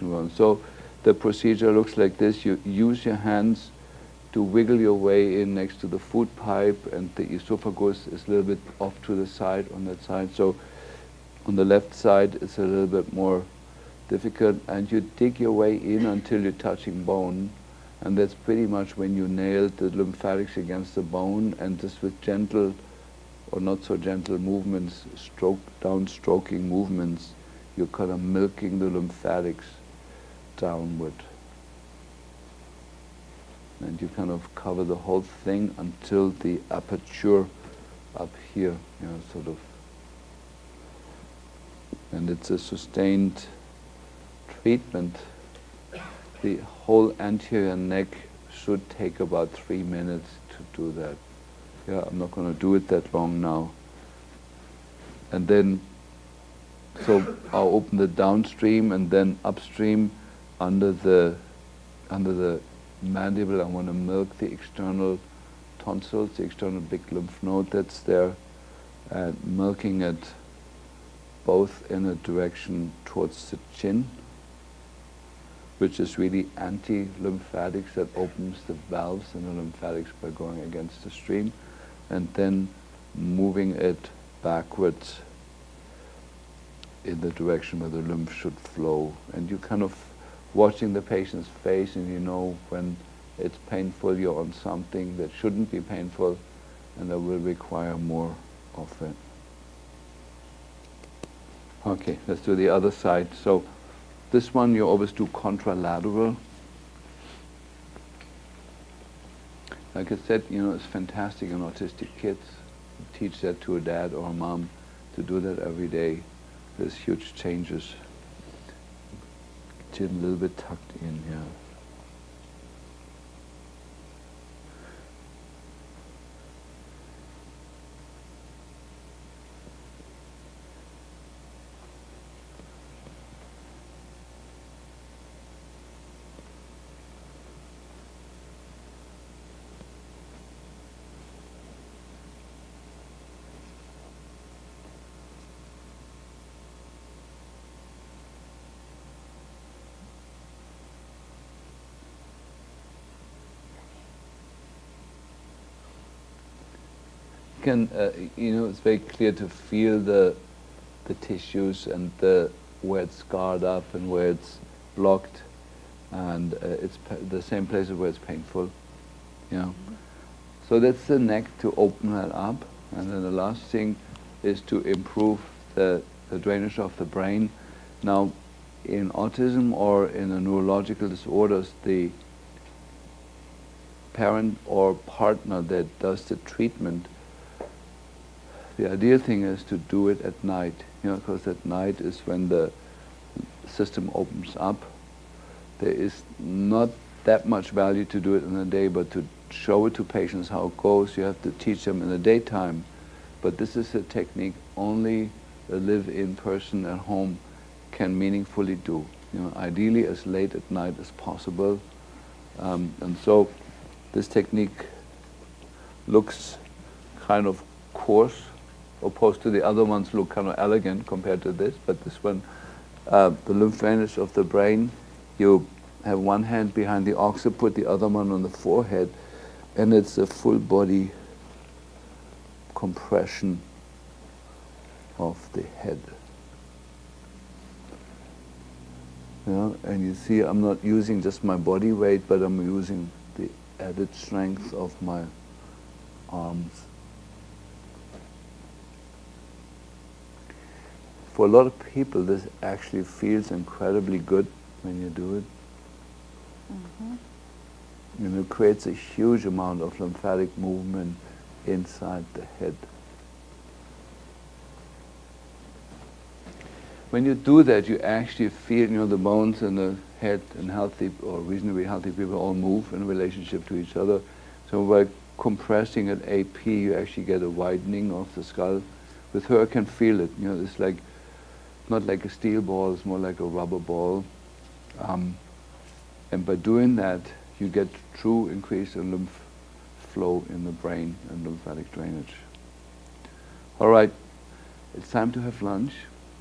one. So the procedure looks like this. You use your hands to wiggle your way in next to the food pipe, and the esophagus is a little bit off to the side on that side. So on the left side it's a little bit more difficult, and you dig your way in until you're touching bone, and that's pretty much when you nail the lymphatics against the bone, and just with gentle or not so gentle movements, downstroking movements, you're kind of milking the lymphatics downward. And you kind of cover the whole thing until the aperture up here, sort of. And it's a sustained treatment. The whole anterior neck should take about 3 minutes to do that. Yeah, I'm not going to do it that long now. And then, so I'll open the downstream and then upstream under the mandible. I want to milk the external tonsils, the external big lymph node that's there, and milking it both in a direction towards the chin, which is really anti-lymphatics, that opens the valves in the lymphatics by going against the stream, and then moving it backwards in the direction where the lymph should flow. And you kind of watching the patient's face, and you know when it's painful, you're on something that shouldn't be painful, and that will require more of it. Okay, let's do the other side. So this one you always do contralateral. Like I said, it's fantastic in autistic kids. Teach that to a dad or a mom to do that every day. There's huge changes. Chin a little bit tucked in here. It's very clear to feel the tissues and where it's scarred up and where it's blocked, and it's the same places where it's painful. So that's the neck, to open that up, and then the last thing is to improve the drainage of the brain. Now, in autism or in a neurological disorders, the parent or partner that does the treatment, the ideal thing is to do it at night, because at night is when the system opens up. There is not that much value to do it in the day, but to show it to patients how it goes, you have to teach them in the daytime. But this is a technique only a live-in person at home can meaningfully do. Ideally as late at night as possible. And so this technique looks kind of coarse, opposed to the other ones look kind of elegant compared to this, but this one, the lymph drainage of the brain, you have one hand behind the occiput, the other one on the forehead, and it's a full body compression of the head. And you see I'm not using just my body weight, but I'm using the added strength of my arms. For a lot of people, this actually feels incredibly good when you do it. Mm-hmm. It creates a huge amount of lymphatic movement inside the head. When you do that, you actually feel, the bones in the head, and healthy or reasonably healthy people all move in relationship to each other. So by compressing at AP, you actually get a widening of the skull. With her, I can feel it. It's like not like a steel ball; it's more like a rubber ball. And by doing that, you get true increase in lymph flow in the brain and lymphatic drainage. All right, it's time to have lunch.